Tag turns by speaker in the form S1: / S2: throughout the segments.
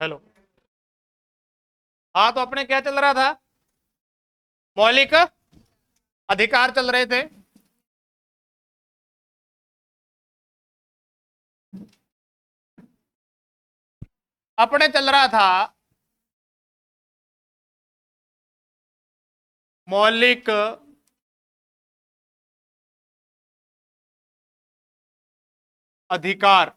S1: Hello. हाँ, तो अपने क्या चल रहा था? मौलिक अधिकार चल रहे थे। अपने चल रहा था मौलिक अधिकार।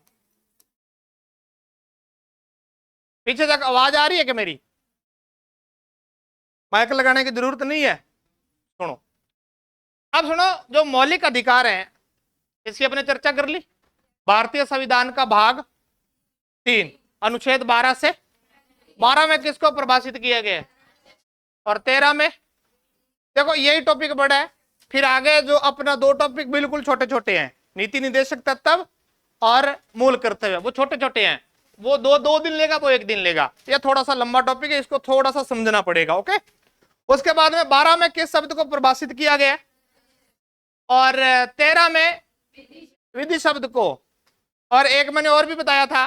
S1: पीछे तक आवाज आ रही है कि मेरी? माइक लगाने की जरूरत नहीं है। सुनो, अब सुनो। जो मौलिक अधिकार हैं इसकी अपने चर्चा कर ली। भारतीय संविधान का भाग 3 अनुच्छेद 12 में किसको परिभाषित किया गया है? और 13 में। देखो, यही टॉपिक बड़ा है। फिर आगे जो अपना 2 टॉपिक बिल्कुल छोटे छोटे हैं, नीति निदेशक तत्व और मूल कर्तव्य, वो छोटे छोटे हैं। वो दो दिन लेगा, वो 1 दिन लेगा। ये थोड़ा सा लंबा टॉपिक है, इसको थोड़ा सा समझना पड़ेगा। ओके। उसके बाद में 12 में किस शब्द को परिभाषित किया गया और 13 में विधि शब्द को। और एक मैंने और भी बताया था,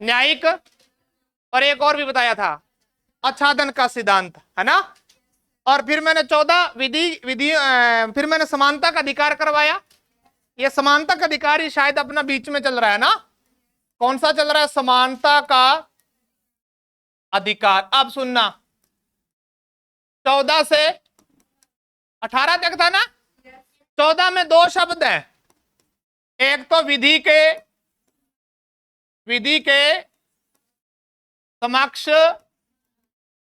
S1: न्यायिक। और एक और भी बताया था, आच्छादन का सिद्धांत, है ना। और फिर मैंने 14 विधि विधि फिर मैंने समानता का अधिकार करवाया। ये समानता का अधिकार ही शायद अपना बीच में चल रहा है ना। कौन सा चल रहा है? समानता का अधिकार। अब सुनना, 14 से 18 तक था ना। 14 में 2 शब्द हैं। एक तो विधि के समक्ष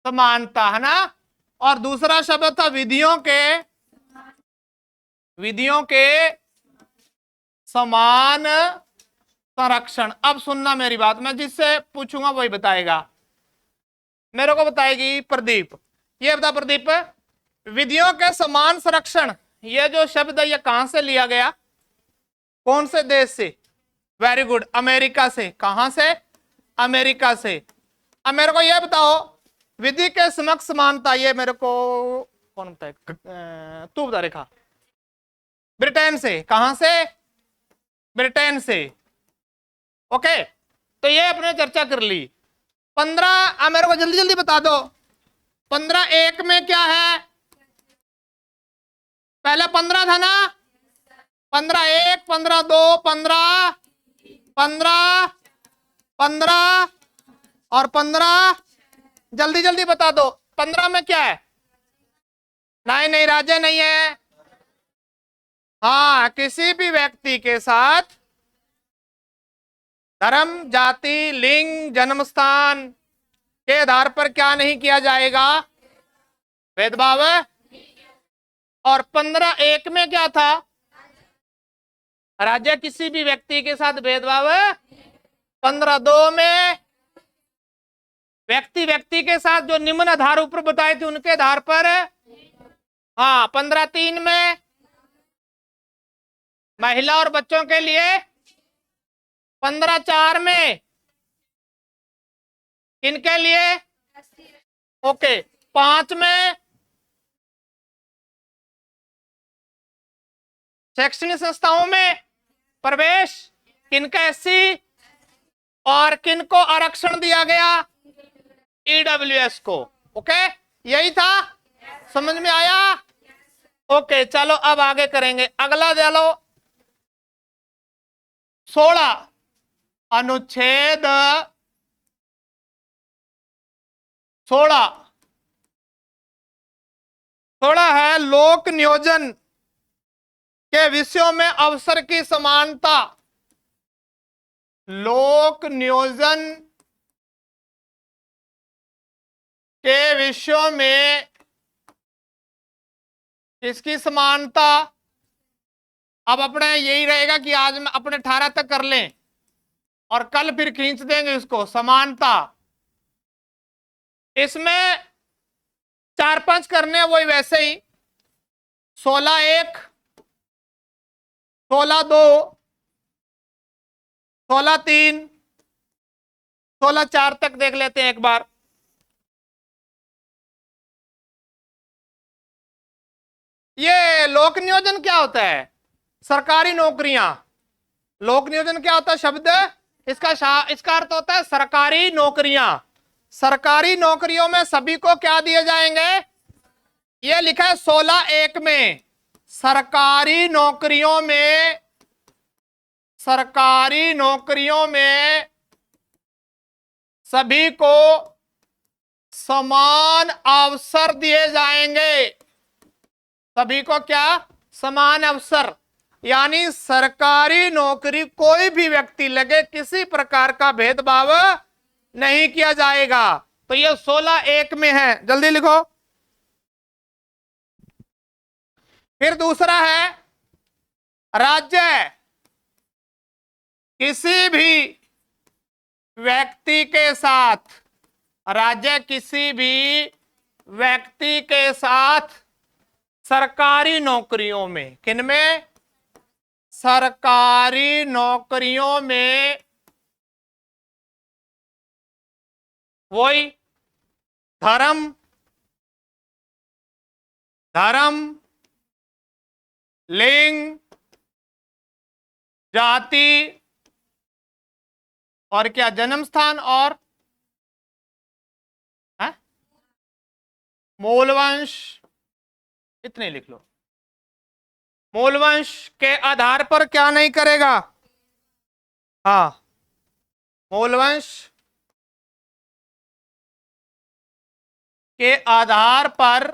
S1: समानता, है ना। और दूसरा शब्द था विधियों के समान संरक्षण। अब सुनना मेरी बात, मैं जिससे पूछूंगा वही बताएगा। मेरे को बताएगी प्रदीप। ये बता प्रदीप, विधियों के समान संरक्षण, ये जो शब्द है ये कहां से लिया गया? कौन से देश से? वेरी गुड, अमेरिका से। कहां से? अमेरिका से। अब मेरे को ये बताओ, विधि के समक्ष समानता, ये मेरे को कौन बताए? तू बता रेखा। ब्रिटेन से। कहां से? ब्रिटेन से। ओके, तो ये अपने चर्चा कर ली। 15 मेरे को जल्दी जल्दी बता दो। 15(1) में क्या है? पहले 15 था ना। 15(1), 15(2), 15, 15, 15 और 15। जल्दी जल्दी बता दो, 15 में क्या है? नहीं नहीं, राजे नहीं है। हाँ, किसी भी व्यक्ति के साथ धर्म, जाति, लिंग, जन्म स्थान के आधार पर क्या नहीं किया जाएगा? भेदभाव। और 15(1) में क्या था? राज्य किसी भी व्यक्ति के साथ भेदभाव। 15(2) में व्यक्ति व्यक्ति के साथ जो निम्न आधार ऊपर बताए थे उनके आधार पर। हाँ, 15(3) में महिला और बच्चों के लिए। 15(4) में किनके लिए? ओके। 5 में शैक्षणिक संस्थाओं में प्रवेश किनका? एससी। और किनको आरक्षण दिया गया? ईडब्ल्यूएस को। ओके, यही था। समझ में आया? ओके, चलो अब आगे करेंगे। अगला दे लो, 16 अनुच्छेद 16 है लोक नियोजन के विषयों में अवसर की समानता। लोक नियोजन के विषयों में किसकी समानता? अब अपने यही रहेगा कि आज में अपने 18 तक कर लें और कल फिर खींच देंगे इसको। समानता इसमें 4-5 करने हैं, वही वैसे ही। 16(1), 16(2), 16(3), 16(4) तक देख लेते हैं एक बार। ये लोक नियोजन क्या होता है? सरकारी नौकरियां। लोक नियोजन क्या होता है? शब्द इसका अर्थ होता है सरकारी नौकरियां। सरकारी नौकरियों में सभी को क्या दिए जाएंगे? ये लिखा है 16(1) में, सरकारी नौकरियों में सभी को समान अवसर दिए जाएंगे। सभी को क्या? समान अवसर। यानी सरकारी नौकरी कोई भी व्यक्ति लगे, किसी प्रकार का भेदभाव नहीं किया जाएगा। तो ये 16(1) में है, जल्दी लिखो। फिर दूसरा है, राज्य किसी भी व्यक्ति के साथ, राज्य किसी भी व्यक्ति के साथ सरकारी नौकरियों में, किनमें? सरकारी नौकरियों में वही धर्म, लिंग, जाति और क्या? जन्म स्थान और मूलवंश, इतने लिख लो। मूलवंश के आधार पर क्या नहीं करेगा? हाँ, मूलवंश के आधार पर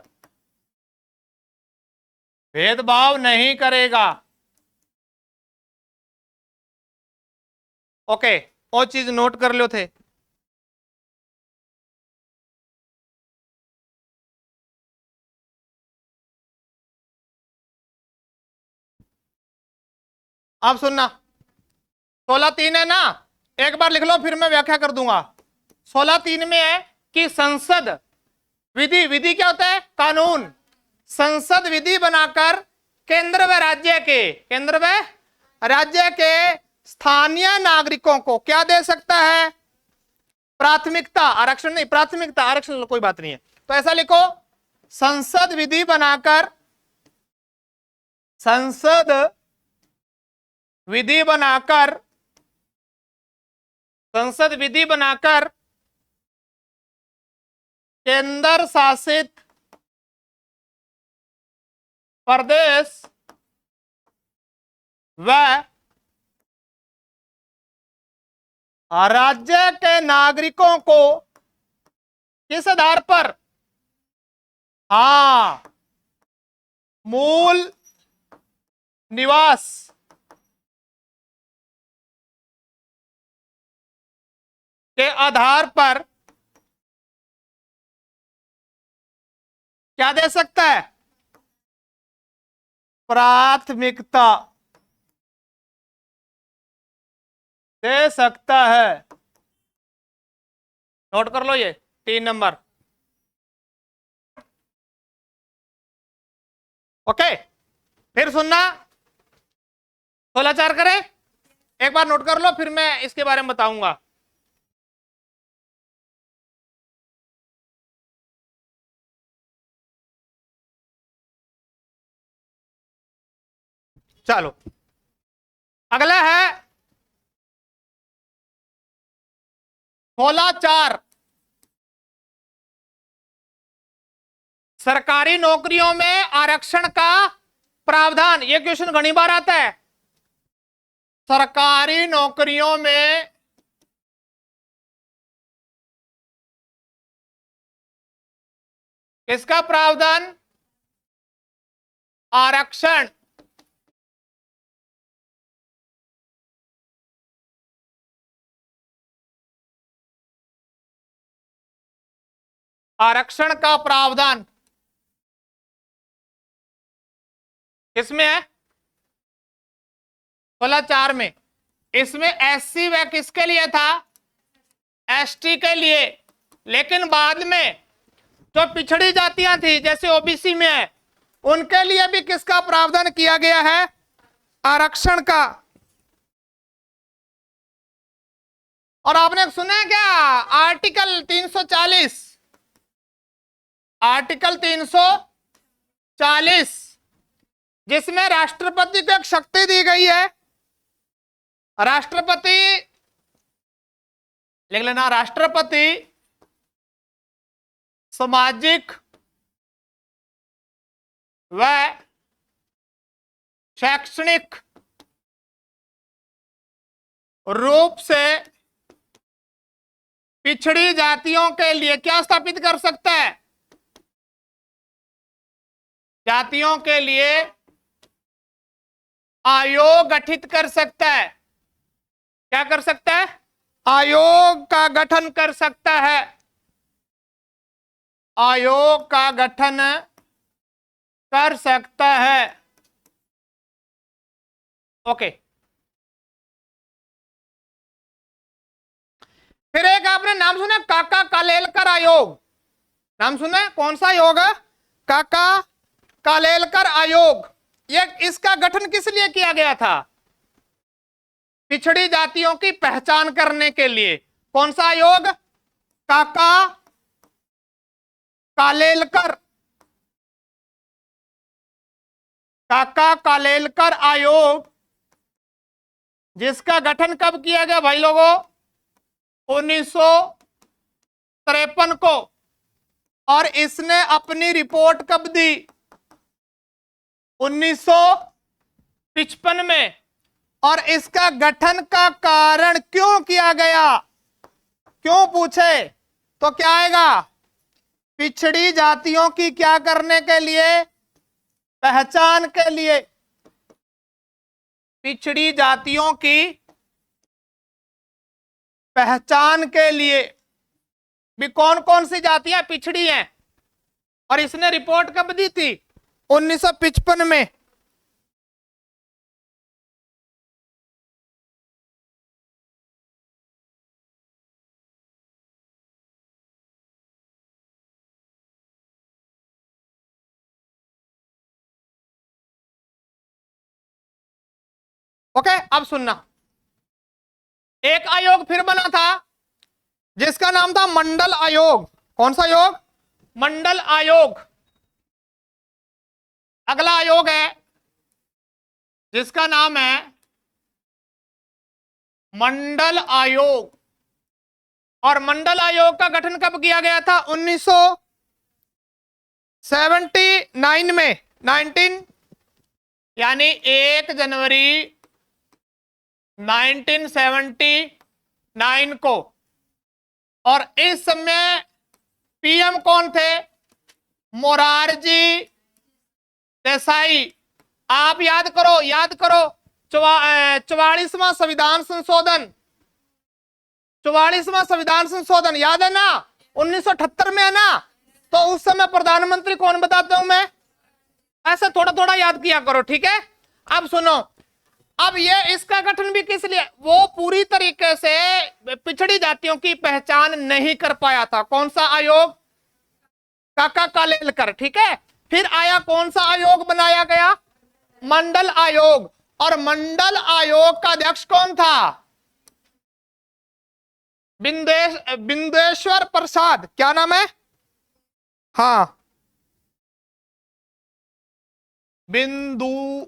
S1: भेदभाव नहीं करेगा। ओके, वो चीज नोट कर लो थे। अब सुनना, 16(3) है ना, एक बार लिख लो फिर मैं व्याख्या कर दूंगा। 16(3) में है कि संसद विधि, विधि क्या होता है? कानून। संसद विधि बनाकर केंद्र व राज्य के स्थानीय नागरिकों को क्या दे सकता है? प्राथमिकता। आरक्षण नहीं, प्राथमिकता। आरक्षण कोई बात नहीं है, तो ऐसा लिखो, संसद विधि बनाकर केंद्र शासित प्रदेश व राज्य के नागरिकों को किस आधार पर? हाँ, मूल निवास के आधार पर क्या दे सकता है? प्राथमिकता दे सकता है। नोट कर लो ये 3 नंबर। ओके, फिर सुनना, 16(4) करें, एक बार नोट कर लो फिर मैं इसके बारे में बताऊंगा। चलो, अगला है 16(4), सरकारी नौकरियों में आरक्षण का प्रावधान। यह क्वेश्चन घनी बार आता है। सरकारी नौकरियों में किसका प्रावधान? आरक्षण। आरक्षण का प्रावधान किसमें है? 16(4) में। इसमें एससी व किसके लिए था? एसटी के लिए। लेकिन बाद में जो पिछड़ी जातियां थी, जैसे ओबीसी में है, उनके लिए भी किसका प्रावधान किया गया है? आरक्षण का। और आपने सुना है क्या? आर्टिकल 340, आर्टिकल 340, जिसमें राष्ट्रपति को एक शक्ति दी गई है। राष्ट्रपति लिख लेना, राष्ट्रपति सामाजिक व शैक्षणिक रूप से पिछड़ी जातियों के लिए क्या स्थापित कर सकता है? जातियों के लिए आयोग गठित कर सकता है। क्या कर सकता है? आयोग का गठन कर सकता है। आयोग का गठन कर सकता है। ओके। फिर एक आपने नाम सुना, काका कालेलकर आयोग। नाम सुना है? कौन सा आयोग है? काका कालेलकर आयोग। ये इसका गठन किस लिए किया गया था? पिछड़ी जातियों की पहचान करने के लिए। कौन सा आयोग? काका कालेलकर, काका कालेलकर आयोग, जिसका गठन कब किया गया भाई लोगों? 1953 को। और इसने अपनी रिपोर्ट कब दी? 1955 में। और इसका गठन का कारण क्यों किया गया? क्यों पूछे तो क्या आएगा? पिछड़ी जातियों की क्या करने के लिए? पहचान के लिए। पिछड़ी जातियों की पहचान के लिए भी कौन कौन सी जातियां पिछड़ी हैं? और इसने रिपोर्ट कब दी थी? 1955 में। ओके, अब सुनना। एक आयोग फिर बना था जिसका नाम था मंडल आयोग। कौन सा आयोग? मंडल आयोग। अगला आयोग है जिसका नाम है मंडल आयोग। और मंडल आयोग का गठन कब किया गया था? 1979 में। 19 यानी 1 जनवरी 1979 को। और इस समय पीएम कौन थे? मोरारजी देसाई। आप याद करो, याद करो। 44वां संविधान संशोधन, 44वां संविधान संशोधन याद है ना? 1978 में है ना? तो उस समय प्रधानमंत्री कौन बताता हूं मैं? ऐसा थोड़ा थोड़ा याद किया करो, ठीक है? अब सुनो, अब ये इसका गठन भी किस लिए? वो पूरी तरीके से पिछड़ी जातियों की पहचान नहीं कर पाया था। कौन सा आयोग? काका कालेलकर, ठीक है। फिर आया कौन सा आयोग बनाया गया? मंडल आयोग। और मंडल आयोग का अध्यक्ष कौन था? बिंदेश्वर प्रसाद। क्या नाम है? हाँ, बिंदु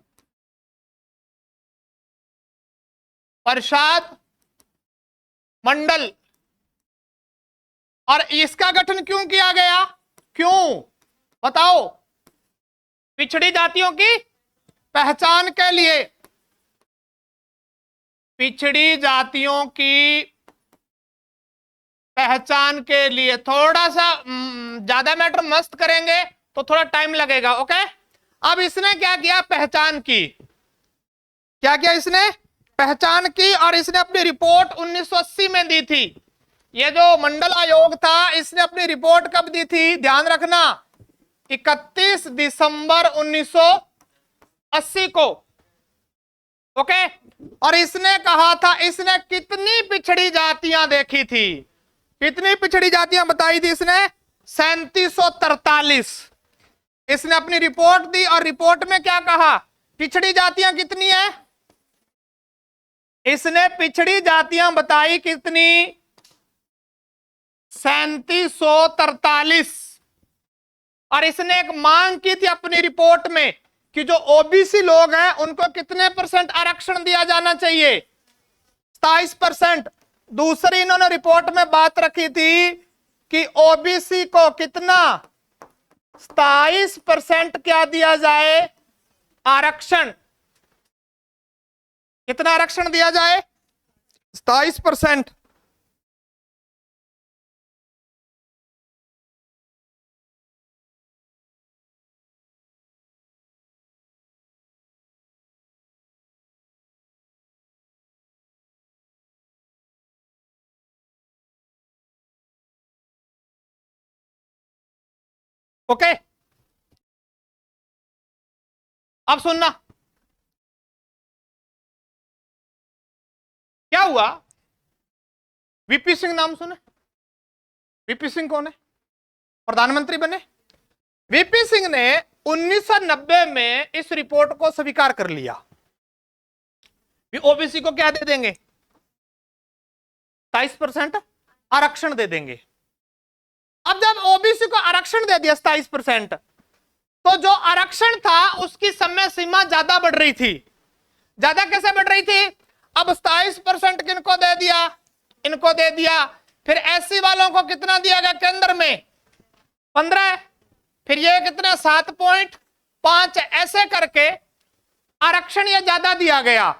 S1: प्रसाद मंडल। और इसका गठन क्यों किया गया? क्यों बताओ? पिछड़ी जातियों की पहचान के लिए। पिछड़ी जातियों की पहचान के लिए। थोड़ा सा ज्यादा मैटर मस्त करेंगे तो थोड़ा टाइम लगेगा। ओके, अब इसने क्या किया? पहचान की। क्या किया इसने? पहचान की। और इसने अपनी रिपोर्ट 1980 में दी थी। ये जो मंडल आयोग था, इसने अपनी रिपोर्ट कब दी थी? ध्यान रखना, 31 दिसंबर 1980 को। ओके, और इसने कहा था, इसने कितनी पिछड़ी जातियां देखी थी? कितनी पिछड़ी जातियां बताई थी इसने? 3743। इसने अपनी रिपोर्ट दी और रिपोर्ट में क्या कहा? पिछड़ी जातियां कितनी है? इसने पिछड़ी जातियां बताई कितनी? 3743। और इसने एक मांग की थी अपनी रिपोर्ट में कि जो ओबीसी लोग हैं उनको कितने % आरक्षण दिया जाना चाहिए? 27%। दूसरी इन्होंने रिपोर्ट में बात रखी थी कि ओबीसी को कितना 27% क्या दिया जाए आरक्षण, कितना आरक्षण दिया जाए 27%। ओके, अब सुनना क्या हुआ। वीपी सिंह नाम सुने? वीपी सिंह कौन है? प्रधानमंत्री बने। वीपी सिंह ने 1990 में इस रिपोर्ट को स्वीकार कर लिया कि ओबीसी को क्या दे देंगे 27% आरक्षण दे देंगे। अब जब ओबीसी को आरक्षण दे दिया 27%, तो जो आरक्षण था उसकी समय सीमा ज्यादा बढ़ रही थी। ज्यादा कैसे बढ़ रही थी? अब 27% किनको दे दिया? इनको दे दिया। फिर एससी वालों को कितना दिया गया केंद्र में? 15। फिर ये कितना 7.5, ऐसे करके आरक्षण ये ज्यादा दिया गया।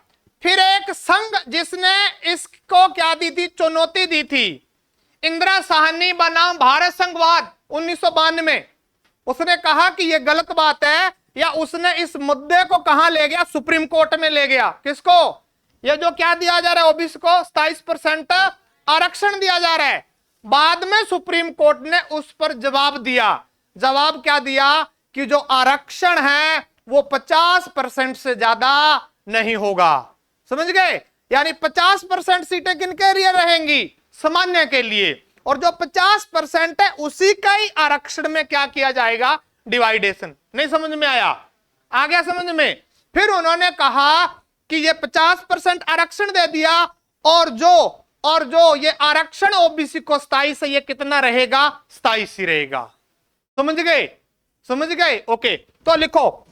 S1: फिर एक संघ जिसने इसको क्या दी थी, चुनौती दी थी, इंदिरा साहनी बनाम भारत संघवाद 1992, उसने कहा कि यह गलत बात है, या उसने इस मुद्दे को कहां ले गया? सुप्रीम कोर्ट में ले गया। किसको? ये जो क्या दिया जा रहा है ओबीसी को 27% आरक्षण दिया जा रहा है। बाद में सुप्रीम कोर्ट ने उस पर जवाब दिया। जवाब क्या दिया? कि जो आरक्षण है वो 50% से ज्यादा नहीं होगा। समझ गए? यानी 50% सीटें किनके लिए रहेंगी? सामान्य के लिए। और जो 50% है उसी का ही आरक्षण में क्या किया जाएगा? डिवाइडेशन। नहीं समझ में आया? आ गया समझ में? फिर उन्होंने कहा कि ये 50% आरक्षण दे दिया, और जो ये आरक्षण ओबीसी को 27 से ये कितना रहेगा? 27 ही रहेगा। समझ गए? समझ गए? ओके, तो लिखो।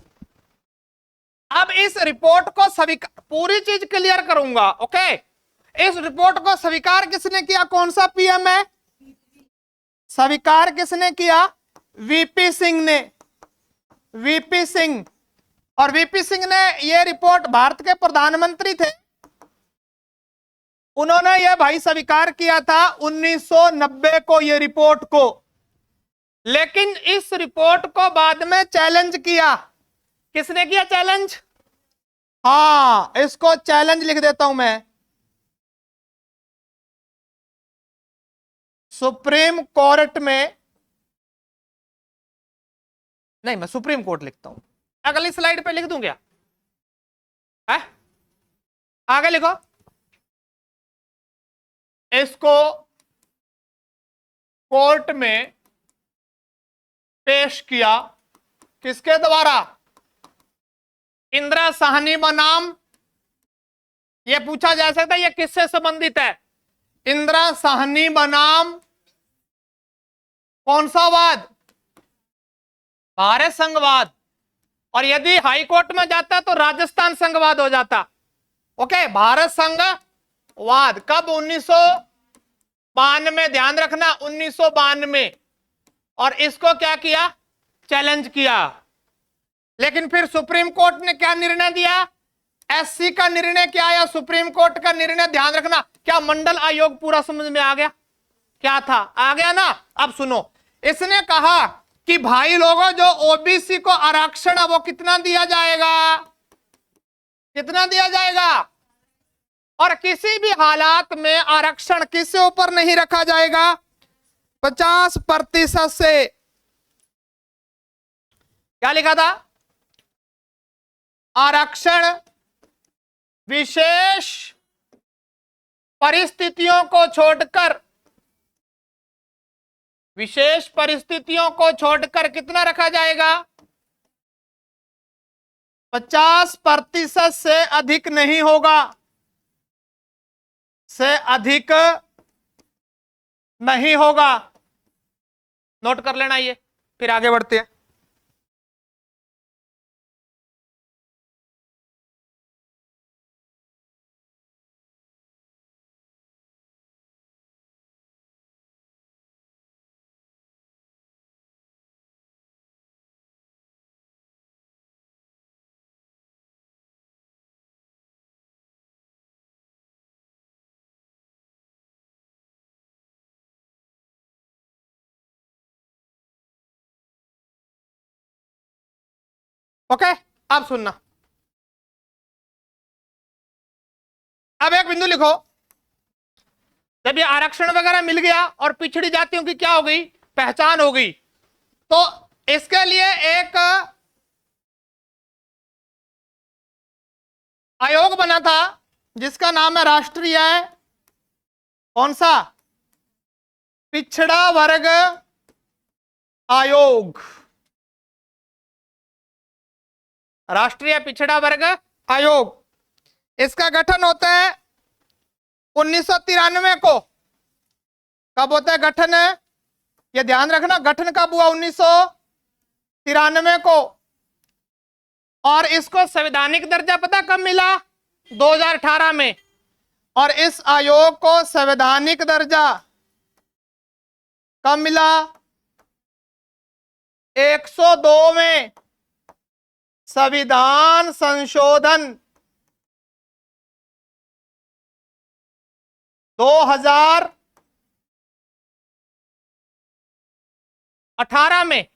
S1: अब इस रिपोर्ट को स्वीकार, पूरी चीज क्लियर करूंगा। ओके, इस रिपोर्ट को स्वीकार किसने किया? कौन सा पीएम है? स्वीकार किसने किया? वीपी सिंह ने। वीपी सिंह। और वीपी सिंह ने यह रिपोर्ट, भारत के प्रधानमंत्री थे, उन्होंने यह भाई स्वीकार किया था 1990 को यह रिपोर्ट को। लेकिन इस रिपोर्ट को बाद में चैलेंज किया। किसने किया चैलेंज? हां, इसको चैलेंज लिख देता हूं मैं। सुप्रीम कोर्ट में नहीं, मैं सुप्रीम कोर्ट लिखता हूं। अगली स्लाइड पे लिख दूं क्या? है? आगे लिखो। इसको कोर्ट में पेश किया किसके द्वारा? इंदिरा साहनी बनाम, यह पूछा जा सकता है यह किससे संबंधित है? इंदिरा साहनी बनाम कौन सा वाद? भारत संघवाद। और यदि हाई कोर्ट में जाता तो राजस्थान संघवाद हो जाता। ओके, भारत संघवाद कब? 1992, ध्यान रखना 1992। और इसको क्या किया? चैलेंज किया। लेकिन फिर सुप्रीम कोर्ट ने क्या निर्णय दिया? एससी का निर्णय क्या आया? सुप्रीम कोर्ट का निर्णय, ध्यान रखना। क्या मंडल आयोग पूरा समझ में आ गया? क्या था? आ गया ना? अब सुनो, इसने कहा कि भाई लोगों, जो ओबीसी को आरक्षण है वो कितना दिया जाएगा? कितना दिया जाएगा? और किसी भी हालात में आरक्षण किससे ऊपर नहीं रखा जाएगा? 50% से। क्या लिखा था? आरक्षण विशेष परिस्थितियों को छोड़कर, विशेष परिस्थितियों को छोड़कर कितना रखा जाएगा? 50% से अधिक नहीं होगा। से अधिक नहीं होगा। नोट कर लेना ये, फिर आगे बढ़ते हैं। ओके, अब सुनना, अब एक बिंदु लिखो, जब ये आरक्षण वगैरह मिल गया और पिछड़ी जातियों की क्या हो गई, पहचान हो गई, तो इसके लिए एक आयोग बना था जिसका नाम है राष्ट्रीय, कौन सा, पिछड़ा वर्ग आयोग, राष्ट्रीय पिछड़ा वर्ग आयोग। इसका गठन होता है 1993 को। कब होता है गठन, ये ध्यान रखना, गठन कब हुआ, 1993 को। और इसको संवैधानिक दर्जा पता कब मिला, 2018 में। और इस आयोग को संवैधानिक दर्जा कब मिला, 102 में संविधान संशोधन 2018 में।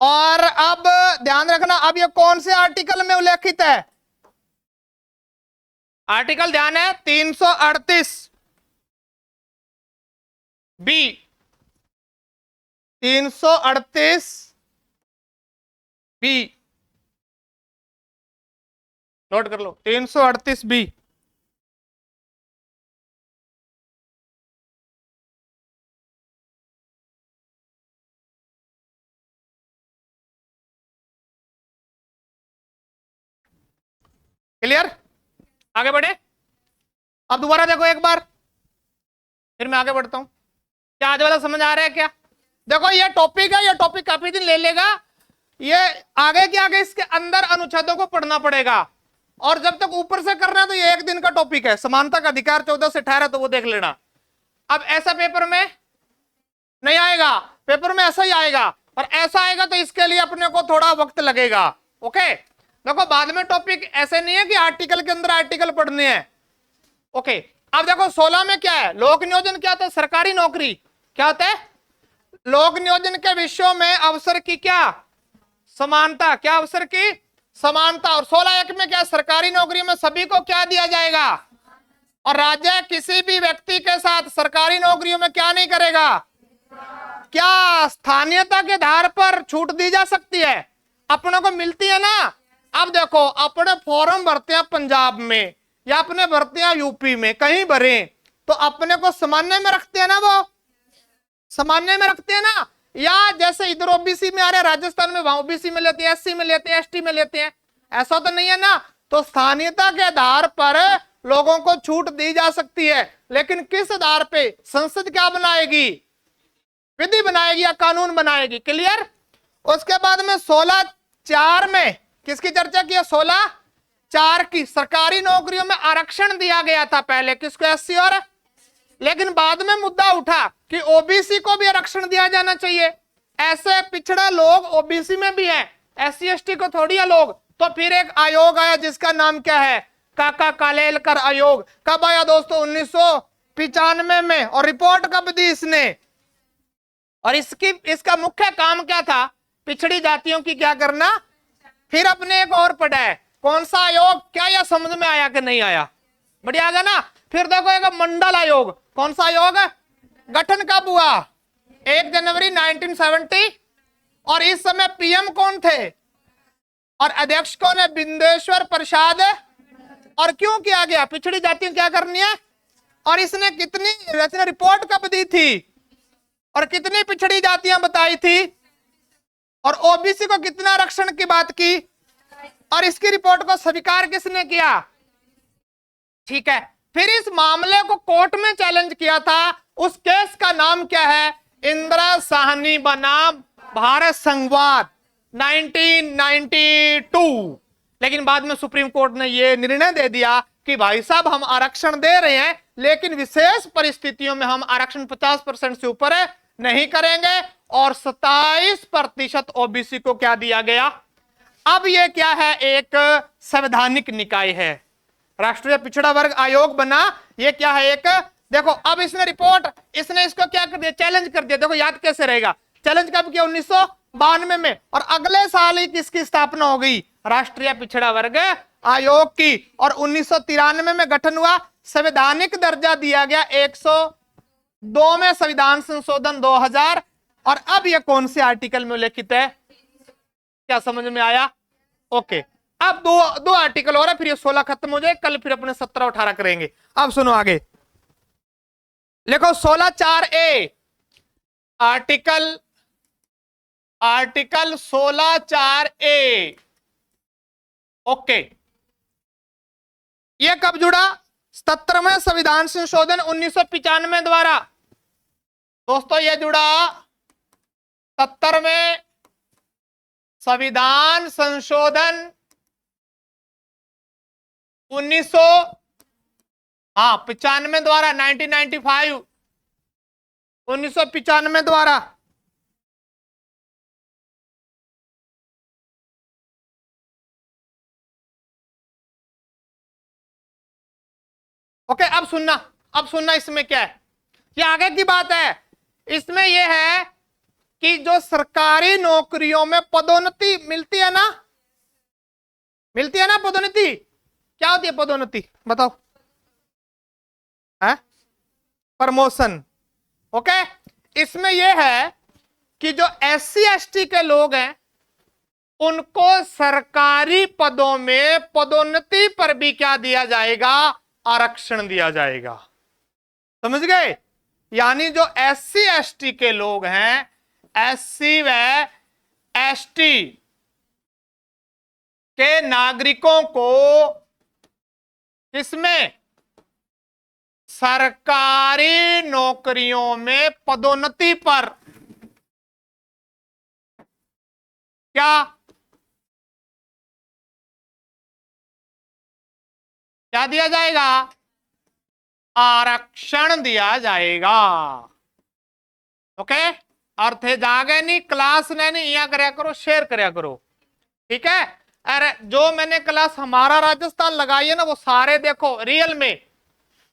S1: और अब ध्यान रखना, अब ये कौन से आर्टिकल में उल्लेखित है, आर्टिकल ध्यान है 338 बी, 338 बी, नोट कर लो, 338 बी। क्लियर, आगे बढ़े। अब दोबारा देखो एक बार, फिर मैं आगे बढ़ता हूं। क्या आज वाला समझ आ रहा है क्या? देखो ये टॉपिक है, ये टॉपिक काफी दिन ले लेगा, ये आगे के आगे इसके अंदर अनुच्छेदों को पढ़ना पड़ेगा, और जब तक ऊपर से करना है तो ये एक दिन का टॉपिक है। समानता का अधिकार 14 से 18, तो वो देख लेना। अब ऐसा पेपर में नहीं आएगा, पेपर में ऐसा ही आएगा, और ऐसा आएगा तो इसके लिए अपने को थोड़ा वक्त लगेगा। ओके, देखो बाद में टॉपिक ऐसे नहीं है कि आर्टिकल के अंदर आर्टिकल पढ़ने हैं। ओके, अब देखो 16 में क्या है, लोक नियोजन क्या होता है, सरकारी नौकरी क्या होता है, लोक नियोजन के विषयों में अवसर की क्या समानता, क्या अवसर की समानता। और 16(1) में क्या, सरकारी नौकरी में सभी को क्या दिया जाएगा, और राज्य किसी भी व्यक्ति के साथ सरकारी नौकरियों में क्या नहीं करेगा, क्या स्थानीयता के आधार पर छूट दी जा सकती है, अपनों को मिलती है ना। अब देखो अपने फॉर्म भरते हैं पंजाब में या अपने भरते हैं यूपी में, कहीं भरे तो अपने को सामान्य में रखते हैं ना, वो सामान्य में रखते हैं ना, या जैसे इधर ओबीसी में आ रहे राजस्थान में वहां ओबीसी में लेते हैं, एससी में लेते हैं, एसटी में लेते हैं, ऐसा तो नहीं है ना। तो स्थानीयता के आधार पर लोगों को छूट दी जा सकती है, लेकिन किस आधार पे, संसद क्या बनाएगी, विधि बनाएगी या कानून बनाएगी। क्लियर। उसके बाद में 16(4) में किसकी चर्चा की है, 16(4) की, सरकारी नौकरियों में आरक्षण दिया गया था पहले किसको, एससी और, लेकिन बाद में मुद्दा उठा कि ओबीसी को भी आरक्षण दिया जाना चाहिए। ऐसे पिछड़ा लोग ओबीसी में भी हैं, एससी एसटी को थोड़ी है लोग। तो फिर एक आयोग आया जिसका नाम क्या है, काका कालेलकर आयोग। कब आया दोस्तों, 1995 में। और रिपोर्ट कब दी इसने, और इसका मुख्य काम क्या था, पिछड़ी जातियों की क्या करना। फिर अपने एक और पढ़ा है, कौन सा आयोग, क्या यह समझ में आया कि नहीं आया, बढ़िया आ गया ना। फिर देखो एक मंडल आयोग, कौन सा आयोग है, गठन कब हुआ, 1 जनवरी 1970। और इस समय पीएम कौन थे और अध्यक्ष कौन है, बिंदेश्वर प्रसाद। और क्यों किया गया, पिछड़ी जातियां क्या करनी है, और इसने कितनी रिपोर्ट कब दी थी, और कितनी पिछड़ी जातियां बताई थी, और ओबीसी को कितना आरक्षण की बात की, और इसकी रिपोर्ट को स्वीकार किसने किया। ठीक है, फिर इस मामले को कोर्ट में चैलेंज किया था, उस केस का नाम क्या है, इंदिरा साहनी बनाम भारत संघवाद 1992। लेकिन बाद में सुप्रीम कोर्ट ने यह निर्णय दे दिया कि भाई साहब हम आरक्षण दे रहे हैं, लेकिन विशेष परिस्थितियों में हम आरक्षण 50% से ऊपर नहीं करेंगे, और 27% ओबीसी को क्या दिया गया। अब ये क्या है, एक संवैधानिक निकाय है, राष्ट्रीय पिछड़ा वर्ग आयोग बना। ये क्या है, एक देखो अब इसने रिपोर्ट, इसने इसको क्या कर दिया, चैलेंज कर दिया। देखो याद कैसे रहेगा, चैलेंज कब किया, 92 में, और अगले साल ही किसकी स्थापना हो गई? राष्ट्रीय पिछड़ा वर्ग आयोग की। और 1993 में गठन हुआ, संवैधानिक दर्जा दिया गया 102 में संविधान संशोधन 2000। और अब यह कौन से आर्टिकल में उल्लेखित है? क्या समझ में आया? ओके, अब दो आर्टिकल और है, फिर ये 16 खत्म हो जाए, कल फिर अपने 17 18 करेंगे। अब सुनो आगे, लिखो 16(4)A, आर्टिकल 16(4)A। ओके, ये कब जुड़ा? 77वें संविधान संशोधन 1995 द्वारा। दोस्तों ये जुड़ा 70वें संविधान संशोधन 1995 द्वारा, 1995, 1995 द्वारा। ओके, अब सुनना इसमें क्या है, ये आगे की बात है। इसमें यह है कि जो सरकारी नौकरियों में पदोन्नति मिलती है ना, पदोन्नति। क्या होती है पदोन्नति? बताओ। है प्रमोशन। ओके, इसमें यह है कि जो SC ST के लोग हैं उनको सरकारी पदों में पदोन्नति पर भी क्या दिया जाएगा? आरक्षण दिया जाएगा। समझ गए? यानी जो SC ST के लोग हैं, SC व ST के नागरिकों को इसमें सरकारी नौकरियों में पदोन्नति पर क्या दिया जाएगा? आरक्षण दिया जाएगा। ओके, और थे जागे नहीं क्लास ने यहाँ करया करो, शेयर करया करो, ठीक है? अरे जो मैंने क्लास हमारा राजस्थान लगाई है ना, वो सारे देखो रियल में,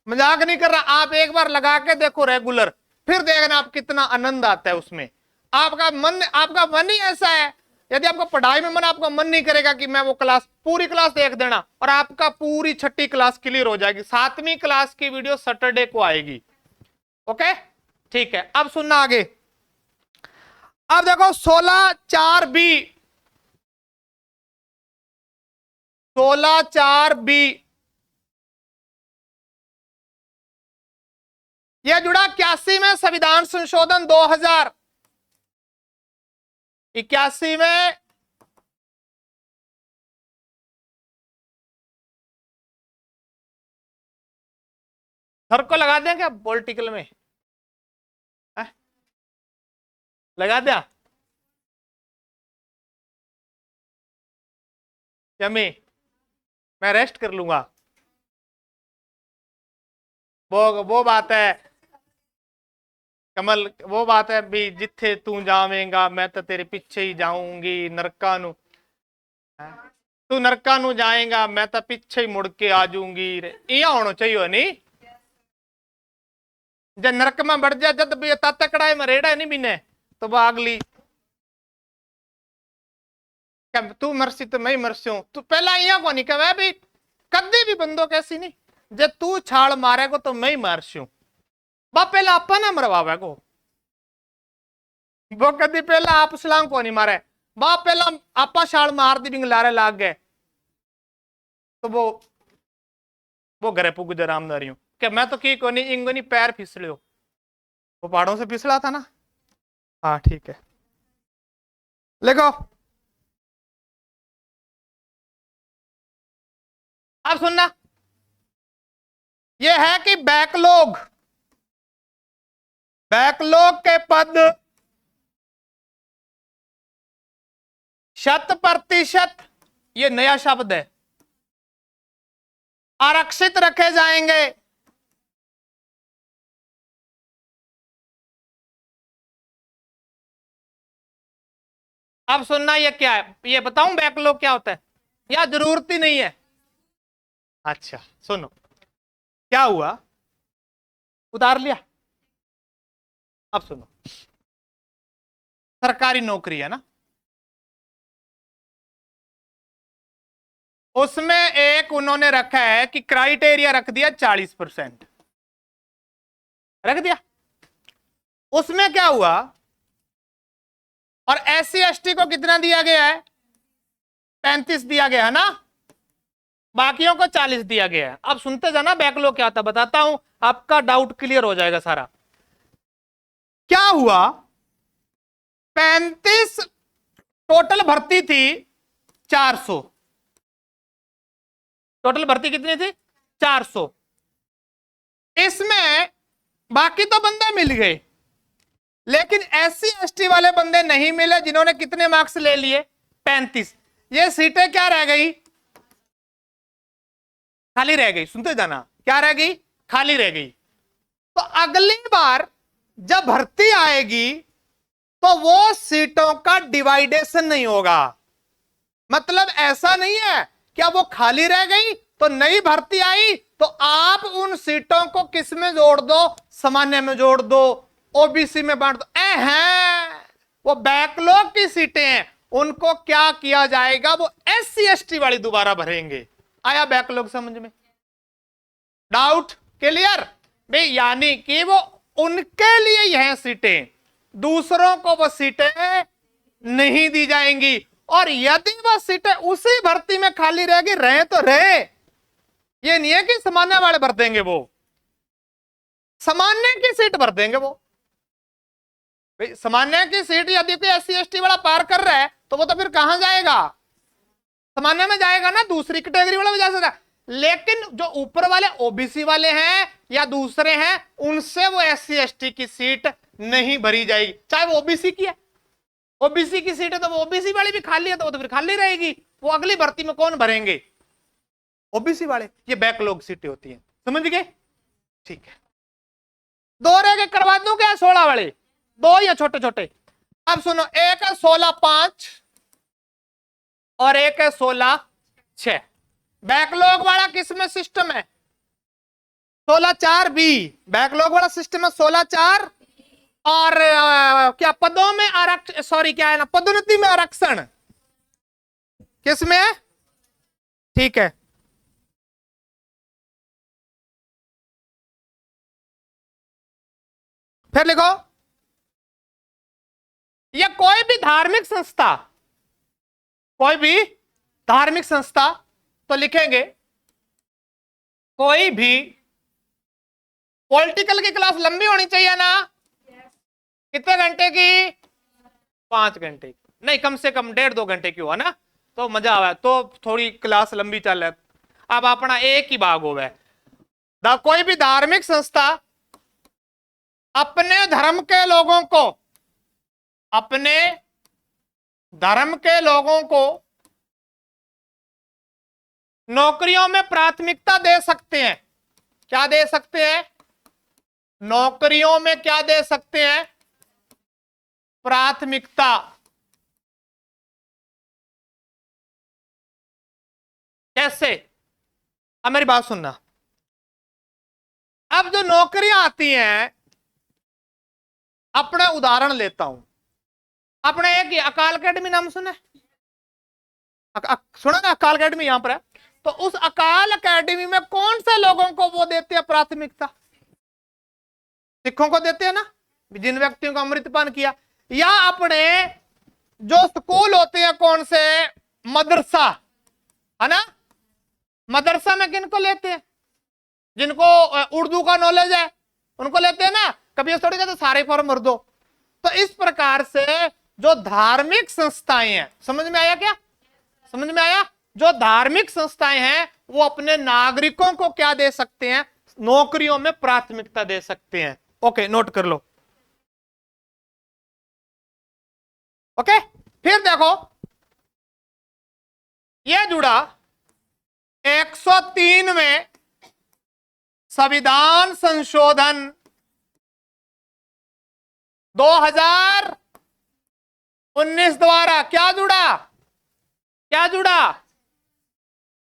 S1: मजाक नहीं कर रहा। आप एक बार लगा के देखो रेगुलर, फिर देखना आप कितना आनंद आता है उसमें। आपका मन ही ऐसा है, यदि आपको पढ़ाई में मन, आपका मन नहीं करेगा कि मैं वो क्लास, पूरी क्लास देख देना, और आपका पूरी 6ठी क्लास क्लियर हो जाएगी। 7वीं क्लास की वीडियो सैटरडे को आएगी। ओके, ठीक है, अब सुनना आगे। अब देखो 16(4)B, 16(4)B यह जुड़ा 81 में संविधान संशोधन 2000, 81 में सर को लगा दें क्या पॉलिटिकल में? लगा दिया यमी, मैं रेस्ट कर लूंगा। वो बात है कमल, वो बात है भी, जिथे तू जावेगा मैं तो तेरे पीछे ही जाऊंगी नरका नु, तू नरका नु जाएगा मैं तो पीछे ही मुड़ के आ जाऊंगी। इया होना चाहिए नहीं, जब नरक में बढ़ जाए जब भी तकड़ाए में रेड़ा नहीं बिने तो वो अगली तू मरसी तो मैं मरसी हूं। तू पहला इया को नहीं कहे भी, कभी भी बंदो कैसी नहीं, जब तू छाल मारेगा तो मैं ही मारसी हूं। बा पहला आपा ना मरवावे को, वो कभी पहला आप सलाम को नहीं मारे, बा पहला आपा छाल मार दी बिंग लारे लाग गए तो वो घरे पुग जा रामदारी हूं कि मैं तो की को नहीं, इंगो नहीं पैर फिसलियो, वो पहाड़ों से फिसला था ना। हाँ ठीक है, लिखो। अब सुनना, यह है कि बैकलॉग के पद 100%, ये नया शब्द है, आरक्षित रखे जाएंगे। अब सुनना, ये क्या है, ये बताऊं बैकलॉग क्या होता है या जरूरत ही नहीं है? अच्छा सुनो, क्या हुआ, उतार लिया। अब सुनो, सरकारी नौकरी है ना, उसमें एक उन्होंने रखा है कि क्राइटेरिया रख दिया 40% रख दिया। उसमें क्या हुआ, और SC ST को कितना दिया गया है, 35 दिया गया है ना, बाकियों को 40 दिया गया है। अब सुनते जाना बैकलॉग क्या था, बताता हूं, आपका डाउट क्लियर हो जाएगा सारा। क्या हुआ, 35 टोटल भर्ती थी 400, टोटल भर्ती कितनी थी 400, इसमें बाकी तो बंदे मिल गए, लेकिन SC ST वाले बंदे नहीं मिले, जिन्होंने कितने मार्क्स ले लिए 35। ये सीटें क्या रह गई, खाली रह गई। सुनते जाना, क्या रह गई, खाली रह गई। तो अगली बार जब भर्ती आएगी तो वो सीटों का डिवाइडेशन नहीं होगा। मतलब ऐसा नहीं है क्या वो खाली रह गई तो नई भर्ती आई तो आप उन सीटों को किस में जोड़ दो, सामान्य में जोड़ दो, OBC में बांट दो। हैं वो बैकलॉग की सीटें हैं, उनको क्या किया जाएगा, वो SC ST वाली दोबारा भरेंगे। आया बैकलॉग समझ में, डाउट क्लियर भाई? यानी कि वो उनके लिए यह सीटें, दूसरों को वो सीटें नहीं दी जाएंगी। और यदि वह सीटें उसी भर्ती में खाली रहेगी, रहे तो रहे, ये नहीं है कि सामान्य वाले भर देंगे, वो सामान्य की सीट भर देंगे। वो सामान्य की सीट यदि कोई SC ST वाला पार कर रहा है तो वो तो फिर कहां जाएगा, सामान्य में जाएगा ना, दूसरी कैटेगरी वाला भी जा सकता है। लेकिन जो ऊपर वाले OBC वाले हैं या दूसरे हैं, उनसे वो SC ST की सीट नहीं भरी जाएगी, चाहे वो OBC की है। OBC की सीट है तो वो OBC वाली भी खाली है, तो वो तो फिर खाली रहेगी, वो अगली भर्ती में कौन भरेंगे, OBC वाले। ये बैकलॉग सीटें होती हैं, समझ गए? ठीक है, दो रह के करवा दूं क्या 16 वाले, दो या छोटे छोटे? अब सुनो, एक है 16/5 और एक है 16/6। बैकलॉग वाला किसमें सिस्टम है, 16/4B। बैकलॉग वाला सिस्टम है 16/4। और क्या पदों में आरक्षण, सॉरी क्या है ना, पदोन्नति में आरक्षण किसमें है, ठीक है। फिर लिखो, या कोई भी धार्मिक संस्था, कोई भी धार्मिक संस्था, तो लिखेंगे कोई भी पॉलिटिकल की क्लास लंबी होनी चाहिए ना, कितने घंटे की, 5 घंटे की, नहीं कम से कम 1.5-2 घंटे की हुआ ना, तो मजा आवा, तो थोड़ी क्लास लंबी चल है। अब अपना एक ही भाग हो गए, कोई भी धार्मिक संस्था अपने धर्म के लोगों को, अपने धर्म के लोगों को नौकरियों में प्राथमिकता दे सकते हैं। क्या दे सकते हैं, नौकरियों में क्या दे सकते हैं, प्राथमिकता। कैसे, अब मेरी बात सुनना। अब जो नौकरियां आती हैं, अपना उदाहरण लेता हूं, अपने एक अकाल अकेडमी नाम सुना, सुना ना, अकाल अकेडमी यहां पर है। तो उस अकाल अकेडमी में कौन से लोगों को वो देते हैं प्राथमिकता, सिखों को देते हैं ना, जिन व्यक्तियों को अमृतपान किया। या अपने जो स्कूल होते हैं, कौन से, मदरसा, है ना, मदरसा में किनको लेते हैं, जिनको उर्दू का नॉलेज है उनको लेते हैं ना, कभी थोड़ी कहते सारे फॉर्म भर दो। तो इस प्रकार से जो धार्मिक संस्थाएं हैं, समझ में आया क्या, समझ में आया, जो धार्मिक संस्थाएं हैं वो अपने नागरिकों को क्या दे सकते हैं, नौकरियों में प्राथमिकता दे सकते हैं। ओके, नोट कर लो। ओके, फिर देखो, ये जुड़ा 103 में संविधान संशोधन 2019 द्वारा क्या जुड़ा, क्या जुड़ा,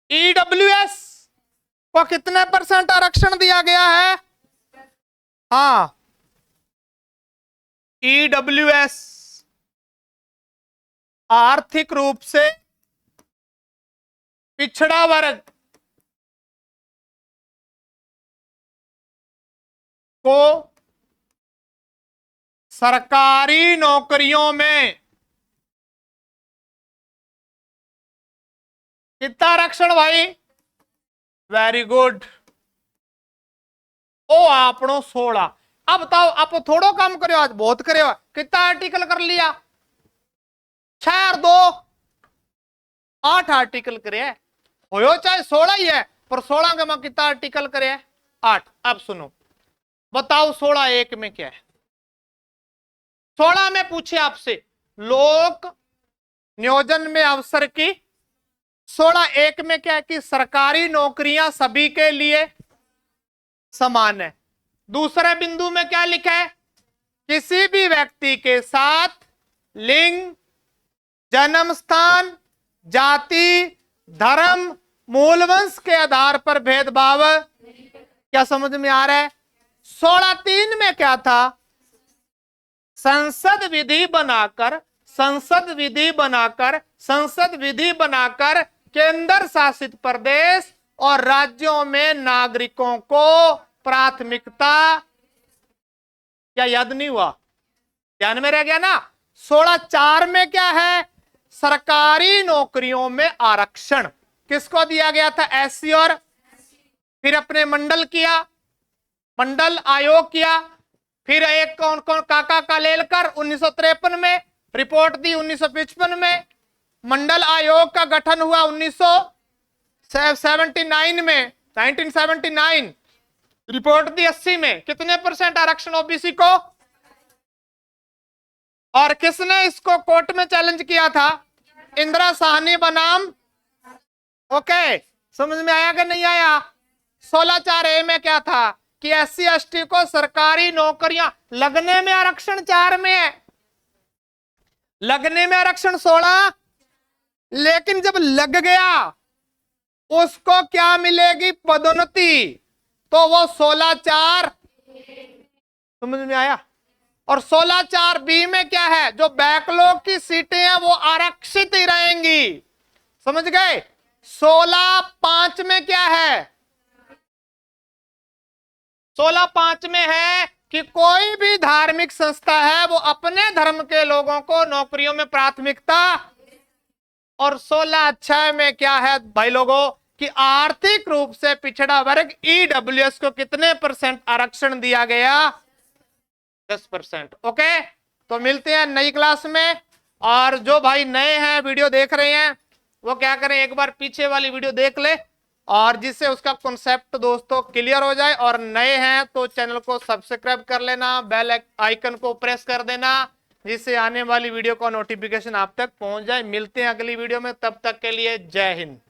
S1: EWS को कितने % आरक्षण दिया गया है, हाँ, EWS आर्थिक रूप से पिछड़ा वर्ग को सरकारी नौकरियों में कितना आरक्षण भाई? Very good. ओ आपनो 16। अब बताओ, आप थोड़ो काम करो, आज बहुत करे। कितना आर्टिकल कर लिया? 6 और 2 8 आर्टिकल करे हो, चाहे 16 ही है, पर 16 के में कितना आर्टिकल करे? 8। अब सुनो, बताओ 16 एक में क्या है? 16 में पूछे आपसे लोक नियोजन में अवसर की। 16 एक में क्या है कि सरकारी नौकरियां सभी के लिए समान है। दूसरे बिंदु में क्या लिखा है? किसी भी व्यक्ति के साथ लिंग, जन्म स्थान, जाति, धर्म, मूलवंश के आधार पर भेदभाव। क्या समझ में आ रहा है? 16(3) में क्या था? संसद विधि बनाकर केंद्र शासित प्रदेश और राज्यों में नागरिकों को प्राथमिकता। क्या याद नहीं हुआ? ध्यान में रह गया ना? 16(4) में क्या है? सरकारी नौकरियों में आरक्षण किसको दिया गया था? एससी। और फिर अपने मंडल किया, मंडल आयोग किया। फिर एक कौन कौन? काका कालेलकर 1953 में, रिपोर्ट दी 1955 में। मंडल आयोग का गठन हुआ 1979 में, 1979। रिपोर्ट दी 80 में। कितने % आरक्षण ओबीसी को? और किसने इसको कोर्ट में चैलेंज किया था? इंदिरा साहनी बनाम। ओके, समझ में आया कि नहीं आया? 16(4) में क्या था कि SC ST को सरकारी नौकरियां लगने में आरक्षण 4 में है, लगने में आरक्षण 16, लेकिन जब लग गया उसको क्या मिलेगी? पदोन्नति। तो वो 16(4) समझ में आया? और 16(4)B में क्या है? जो बैकलॉग की सीटें हैं वो आरक्षित ही रहेंगी। समझ गए? 16(5) में क्या है? 16(5) में है कि कोई भी धार्मिक संस्था है वो अपने धर्म के लोगों को नौकरियों में प्राथमिकता। और 16(6) में क्या है भाई लोगों कि आर्थिक रूप से पिछड़ा वर्ग EWS को कितने % आरक्षण दिया गया? 10%। ओके, तो मिलते हैं नई क्लास में। और जो भाई नए हैं, वीडियो देख रहे हैं, वो क्या करें, एक बार पीछे वाली वीडियो देख ले, और जिससे उसका कॉन्सेप्ट दोस्तों क्लियर हो जाए। और नए हैं तो चैनल को सब्सक्राइब कर लेना, बेल आइकन को प्रेस कर देना, जिससे आने वाली वीडियो का नोटिफिकेशन आप तक पहुंच जाए। मिलते हैं अगली वीडियो में, तब तक के लिए जय हिंद।